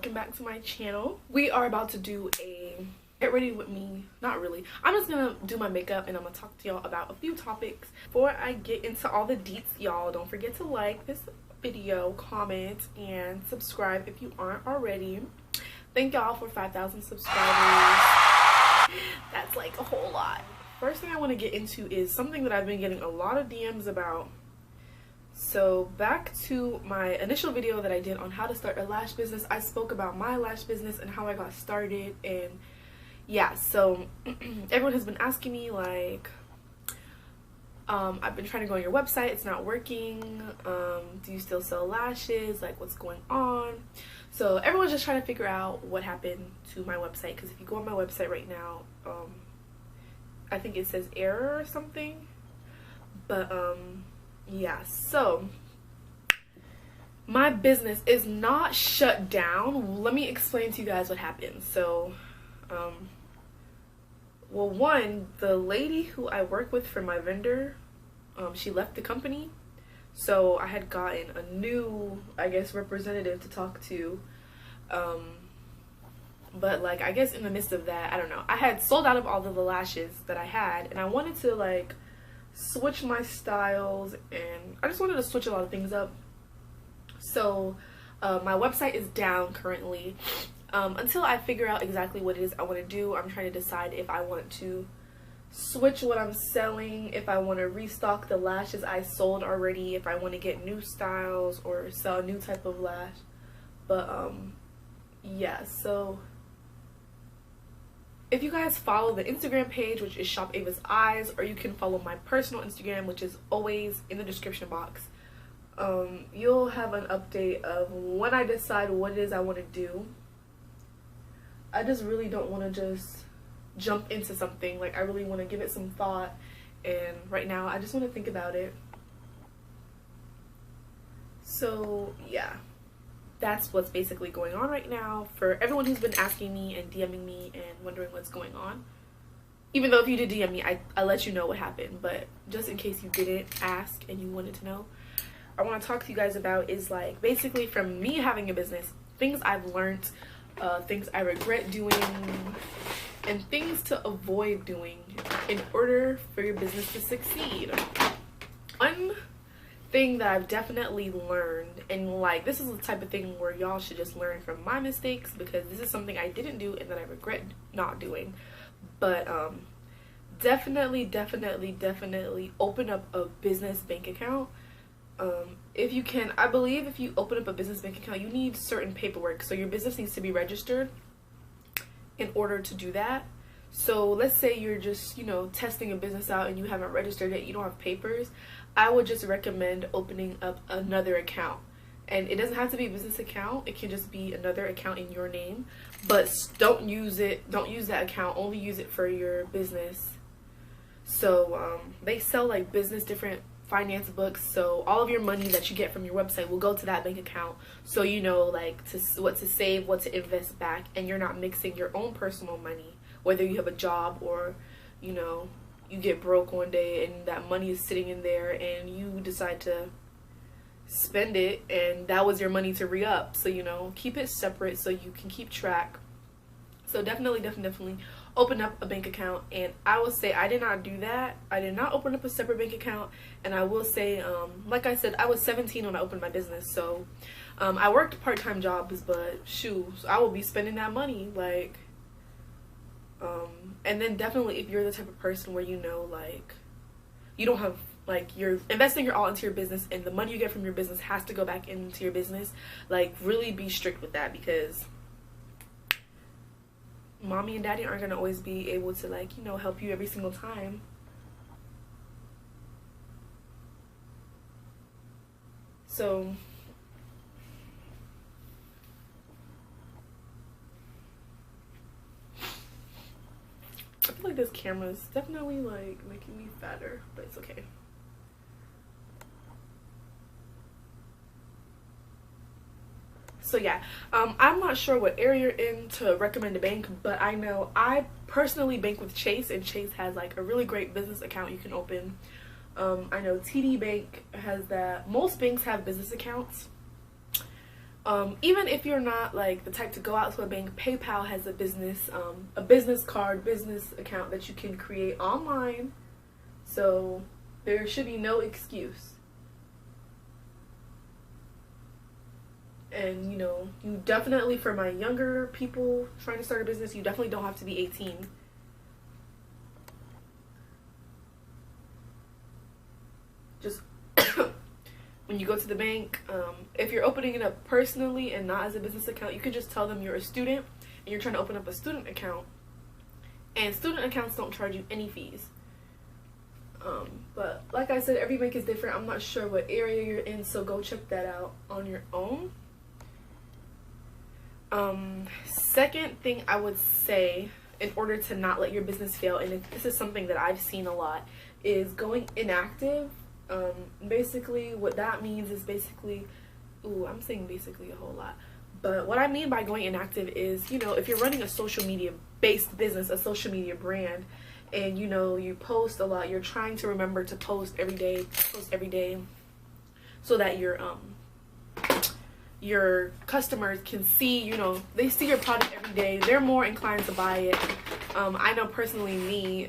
welcome back to my channel. We are about to do a get ready with me. Not really. I'm just gonna do my makeup and I'm gonna talk to y'all about a few topics. Before I get into all the deets, y'all, don't forget to like this video, comment, and subscribe if you aren't already. Thank y'all for 5,000 subscribers. That's like a whole lot. First thing I want to get into is something that I've been getting a lot of DMs about. So back to my initial video that I did on how to start a lash business, I spoke about my lash business and how I got started. And yeah, so everyone has been asking me like, I've been trying to go on your website, it's not working. Do you still sell lashes? Like, what's going on? So everyone's just trying to figure out what happened to my website, because if you go on my website right now, I think it says error or something. But yeah, so my business is not shut down. Let me explain to you guys what happened. So well, one, the lady who I work with for my vendor, she left the company, so I had gotten a new, I guess, representative to talk to. But like, I guess in the midst of that, I don't know, I had sold out of all of the lashes that I had, and I wanted to like switch my styles, and I just wanted to switch a lot of things up. So my website is down currently. Until I figure out exactly what it is I want to do. I'm trying to decide if I want to switch what I'm selling, if I want to restock the lashes I sold already, if I want to get new styles or sell a new type of lash. But yeah, so if you guys follow the Instagram page, which is Shop Ava's Eyes, or you can follow my personal Instagram, which is always in the description box, you'll have an update of when I decide what it is I want to do. I just really don't want to just jump into something. Like, I really want to give it some thought, and right now I just want to think about it. So yeah, that's what's basically going on right now for everyone who's been asking me and DMing me and wondering what's going on. Even though if you did DM me, I let you know what happened, but just in case you didn't ask and you wanted to know, I want to talk to you guys about is like basically from me having a business, things I've learned, things I regret doing, and things to avoid doing in order for your business to succeed. One thing that I've definitely learned, and like this is the type of thing where y'all should just learn from my mistakes, because this is something I didn't do and that I regret not doing, but definitely open up a business bank account. If you can. I believe if you open up a business bank account, you need certain paperwork, so your business needs to be registered in order to do that. So let's say you're just, you know, testing a business out and you haven't registered it, you don't have papers, I would just recommend opening up another account. And it doesn't have to be a business account, it can just be another account in your name, but don't use that account, only use it for your business. So they sell like different finance books, so all of your money that you get from your website will go to that bank account, so you know like what to save, what to invest back, and you're not mixing your own personal money, whether you have a job or, you know, you get broke one day and that money is sitting in there and you decide to spend it and that was your money to re-up. So, you know, keep it separate so you can keep track. So definitely open up a bank account. And I will say I did not do that. I did not open up a separate bank account. And I will say, like I said, I was 17 when I opened my business, so I worked part-time jobs, but shoot, I will be spending that money like and then definitely if you're the type of person where, you know, like you don't have, like, you're investing your all into your business and the money you get from your business has to go back into your business, like really be strict with that, because mommy and daddy aren't gonna always be able to, like, you know, help you every single time. So I feel like this camera is definitely like making me fatter, but it's okay. So yeah, I'm not sure what area you're in to recommend a bank, but I know I personally bank with Chase, and Chase has like a really great business account you can open. I know TD Bank has that. Most banks have business accounts. Even if you're not like the type to go out to a bank, PayPal has a business card, business account that you can create online. So there should be no excuse. And you definitely, for my younger people trying to start a business, you definitely don't have to be 18. Just when you go to the bank, if you're opening it up personally and not as a business account, you can just tell them you're a student and you're trying to open up a student account. And student accounts don't charge you any fees. But like I said, every bank is different. I'm not sure what area you're in, so go check that out on your own. Second thing I would say, in order to not let your business fail, and this is something that I've seen a lot, is going inactive. Basically what that means is I'm saying basically a whole lot, but what I mean by going inactive is, if you're running a social media based business, a social media brand, and you post a lot, you're trying to remember to post every day, so that your customers can see, they see your product every day, they're more inclined to buy it. I know personally me,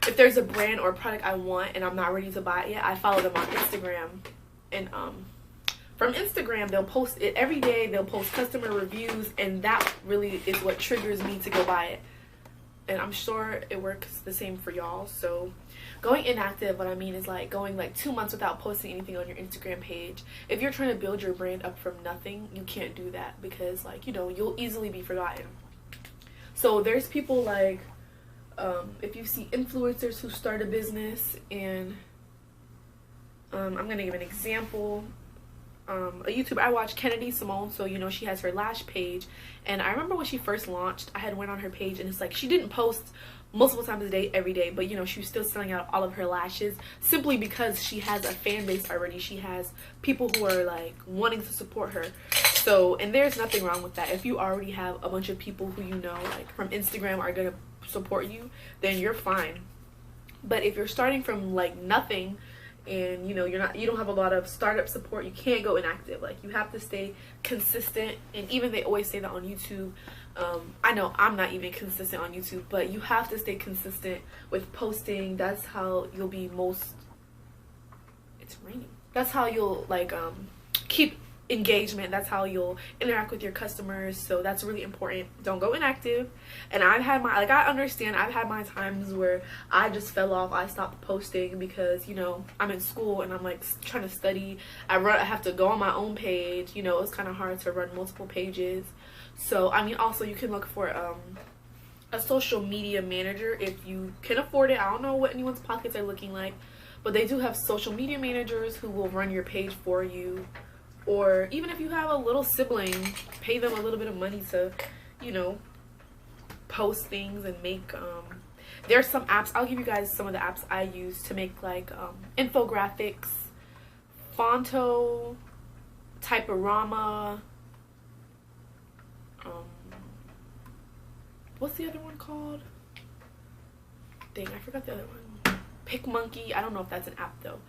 if there's a brand or product I want and I'm not ready to buy it yet, I follow them on Instagram, and from Instagram they'll post it every day, they'll post customer reviews, and that really is what triggers me to go buy it. And I'm sure it works the same for y'all. So going inactive, what I mean is like going like 2 months without posting anything on your Instagram page. If you're trying to build your brand up from nothing, you can't do that, because you'll easily be forgotten. So there's people like, if you see influencers who start a business, and I'm gonna give an example. A YouTuber I watch, Kennedy Simone, so she has her lash page, and I remember when she first launched, I had went on her page, and it's like she didn't post multiple times a day every day, but she was still selling out all of her lashes, simply because she has a fan base already. She has people who are like wanting to support her. So, and there's nothing wrong with that. If you already have a bunch of people who like from Instagram are gonna support you, then you're fine. But if you're starting from like nothing, and you don't have a lot of startup support, you can't go inactive. Like, you have to stay consistent. And even they always say that on YouTube. I know I'm not even consistent on YouTube, but you have to stay consistent with posting. That's how you'll be it's raining. That's how you'll like keep engagement. That's how you'll interact with your customers. So that's really important. Don't go inactive. And I've had my I understand I've had my times where I just fell off. I stopped posting because I'm in school and I'm like trying to study. I have to go on my own page. It's kind of hard to run multiple pages. So also you can look for a social media manager if you can afford it. I don't know what anyone's pockets are looking like, but they do have social media managers who will run your page for you. Or even if you have a little sibling, pay them a little bit of money to, post things and make, there's some apps, I'll give you guys some of the apps I use to make like infographics, Fonto, Typorama, what's the other one called? Dang, I forgot the other one. PicMonkey, I don't know if that's an app though.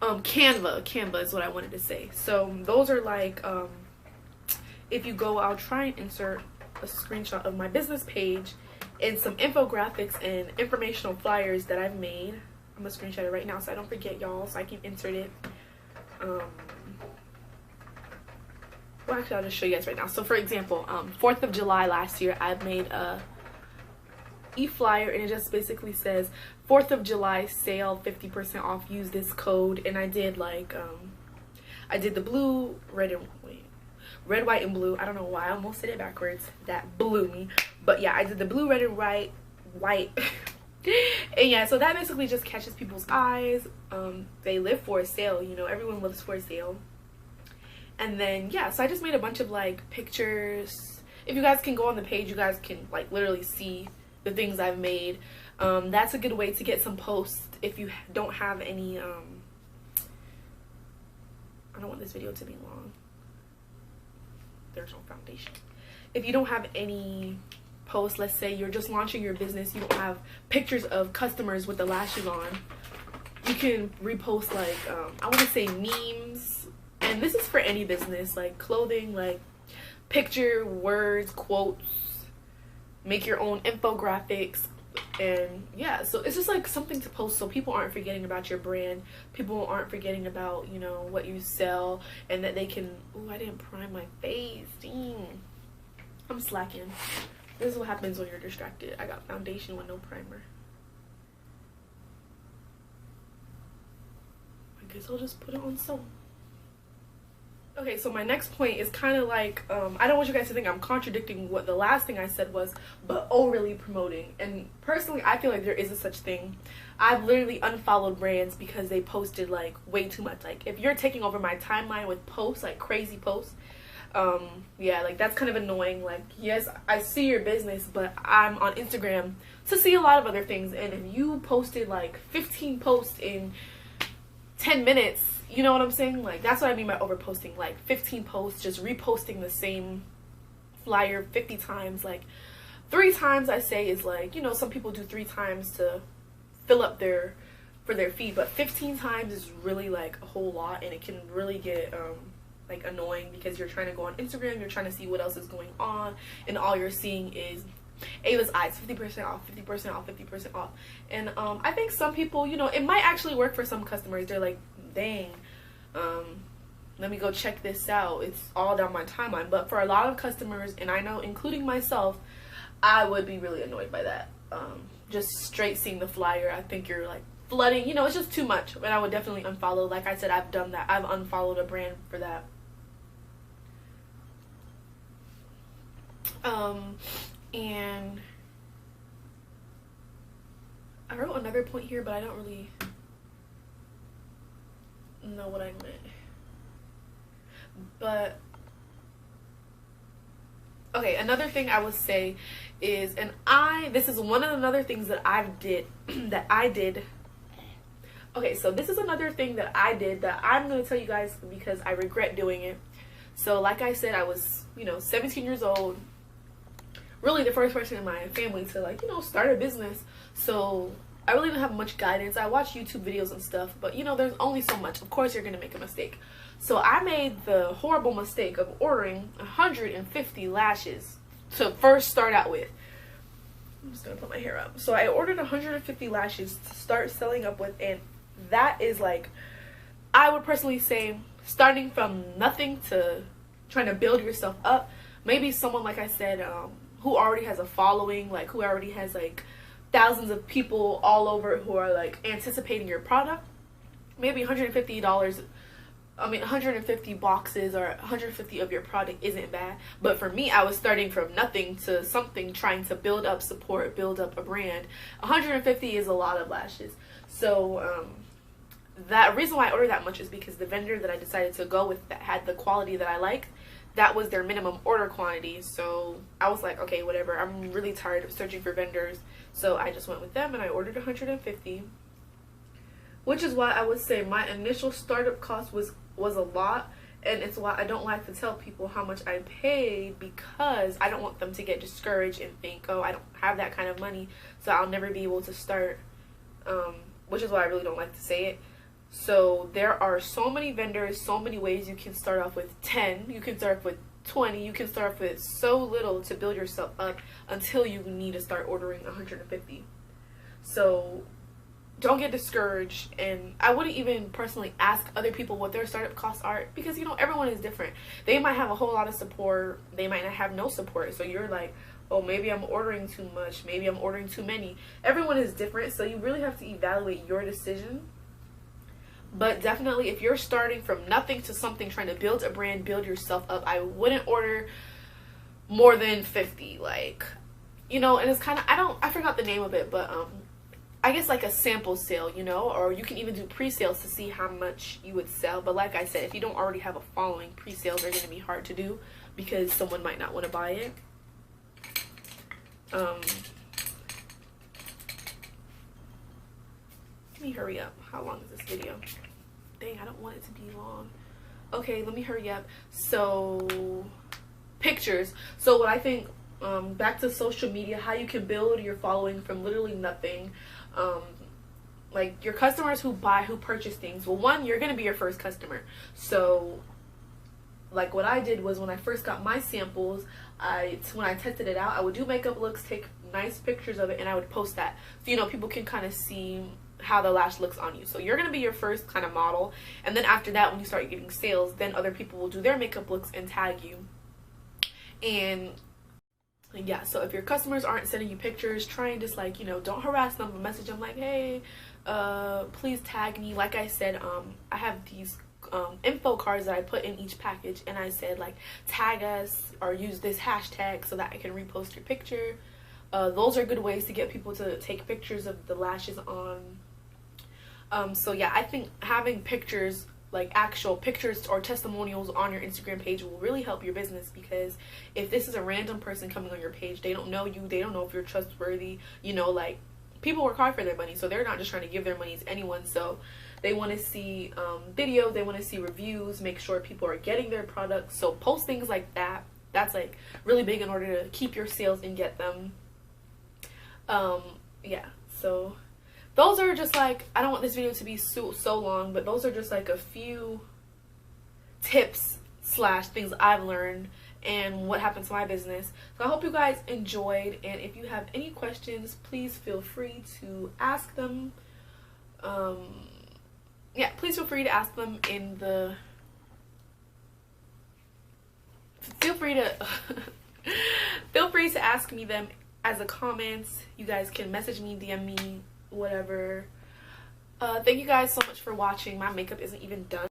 Canva is what I wanted to say. So those are like, if you go, I'll try and insert a screenshot of my business page and some infographics and informational flyers that I've made. I'm gonna screenshot it right now so I don't forget, y'all, so I can insert it. Well, actually, I'll just show you guys right now. So for example, 4th of July last year, I made a e-flyer, and it just basically says 4th of July sale, 50% off, use this code. And I did like I did the blue, red, white, and blue. I don't know why I almost said it backwards. That blew me. But yeah, I did the blue, red, and white. And yeah, so that basically just catches people's eyes. They live for a sale, everyone lives for a sale. And then yeah, so I just made a bunch of like pictures. If you guys can go on the page, you guys can like literally see the things I've made. That's a good way to get some posts if you don't have any I don't want this video to be long. There's no foundation. If you don't have any posts, let's say you're just launching your business, you don't have pictures of customers with the lashes on, you can repost like I want to say memes And this is for any business, like clothing, like picture, words, quotes, make your own infographics. And yeah, so it's just like something to post so people aren't forgetting about your brand, people aren't forgetting about, you know, what you sell, and that they can, oh, I didn't prime my face, dang, I'm slacking. This is what happens when you're distracted. I got foundation with no primer. I guess I'll just put it on some. Okay, so my next point is kind of like, I don't want you guys to think I'm contradicting what the last thing I said was, but overly promoting. And personally, I feel like there is a such thing. I've literally unfollowed brands because they posted like way too much. Like if you're taking over my timeline with posts, like crazy posts, yeah, like that's kind of annoying. Like, yes, I see your business, but I'm on Instagram to see a lot of other things. And if you posted like 15 posts in 10 minutes, you know what I'm saying? Like, that's what I mean by overposting. Like 15 posts, just reposting the same flyer 50 times. Like 3 times I say is like, you know, some people do 3 times to fill up for their feed, but 15 times is really like a whole lot, and it can really get like annoying because you're trying to go on Instagram, you're trying to see what else is going on, and all you're seeing is Ava's Eyes 50% off, 50% off, 50% off. And I think some people, you know, it might actually work for some customers. They're like, dang, let me go check this out, it's all down my timeline. But for a lot of customers, and I know including myself, I would be really annoyed by that. Just straight seeing the flyer, I think you're like flooding, you know, it's just too much, and I would definitely unfollow. Like I said, I've done that. I've unfollowed a brand for that. And I wrote another point here, but I don't really know what I meant. But okay, another thing I would say is, and this is one of the other things that I did. Okay, so this is another thing that I did that I'm going to tell you guys because I regret doing it. So like I said, I was, you know, 17 years old, really the first person in my family to, like, you know, start a business. So I really didn't have much guidance. I watched YouTube videos and stuff, but you know, there's only so much. Of course you're gonna make a mistake. So I made the horrible mistake of ordering 150 lashes to first start out with. I'm just gonna put my hair up. So I ordered 150 lashes to start selling up with, and that is like, I would personally say, starting from nothing to trying to build yourself up. Maybe someone, like I said, who already has a following, like who already has like thousands of people all over who are like anticipating your product. Maybe $150, I mean 150 boxes or 150 of your product isn't bad. But for me, I was starting from nothing to something, trying to build up support, build up a brand. 150 is a lot of lashes. So that reason why I ordered that much is because the vendor that I decided to go with that had the quality that I liked, that was their minimum order quantity. So I was like, okay, whatever, I'm really tired of searching for vendors. So I just went with them and I ordered 150, which is why I would say my initial startup cost was a lot. And it's why I don't like to tell people how much I paid, because I don't want them to get discouraged and think, oh, I don't have that kind of money, so I'll never be able to start, which is why I really don't like to say it. So there are so many vendors, so many ways you can start off with 10, you can start off with 20, you can start off with so little to build yourself up until you need to start ordering 150. So don't get discouraged, and I wouldn't even personally ask other people what their startup costs are, because you know, everyone is different. They might have a whole lot of support, they might not have no support. So you're like, oh, maybe I'm ordering too much, maybe I'm ordering too many. Everyone is different, so you really have to evaluate your decision. But definitely, if you're starting from nothing to something, trying to build a brand, build yourself up, I wouldn't order more than 50. Like, you know, and it's kind of, I forgot the name of it, but I guess like a sample sale, you know, or you can even do pre-sales to see how much you would sell. But like I said, if you don't already have a following, pre-sales are going to be hard to do because someone might not want to buy it. Let me hurry up. How long is this video? Dang, I don't want it to be long. Okay, let me hurry up. So, pictures. So what I think, back to social media, how you can build your following from literally nothing. Like your customers who purchase things. Well, one, you're going to be your first customer. So like what I did was when I first got my samples, when I tested it out, I would do makeup looks, take nice pictures of it, and I would post that, so you know, people can kind of see how the lash looks on you. So you're gonna be your first kind of model, and then after that, when you start getting sales, then other people will do their makeup looks and tag you. And yeah, so if your customers aren't sending you pictures, try and just, like, you know, don't harass them, but message them like, hey, please tag me. Like I said, I have these info cards that I put in each package, and I said, like, tag us or use this hashtag so that I can repost your picture. Those are good ways to get people to take pictures of the lashes on. So yeah, I think having pictures, like actual pictures or testimonials on your Instagram page, will really help your business, because if this is a random person coming on your page, they don't know you, they don't know if you're trustworthy, you know, like, people work hard for their money, so they're not just trying to give their money to anyone. So they want to see videos, they want to see reviews, make sure people are getting their products. So post things like that. That's like really big in order to keep your sales and get them. Yeah, so those are just, like, I don't want this video to be so long, but those are just like a few tips / things I've learned and what happened to my business. So I hope you guys enjoyed, and if you have any questions, please feel free to ask them. Yeah, please feel free to ask them in the, feel free to ask me them as a comment. You guys can message me, DM me, whatever. Thank you guys so much for watching. My makeup isn't even done.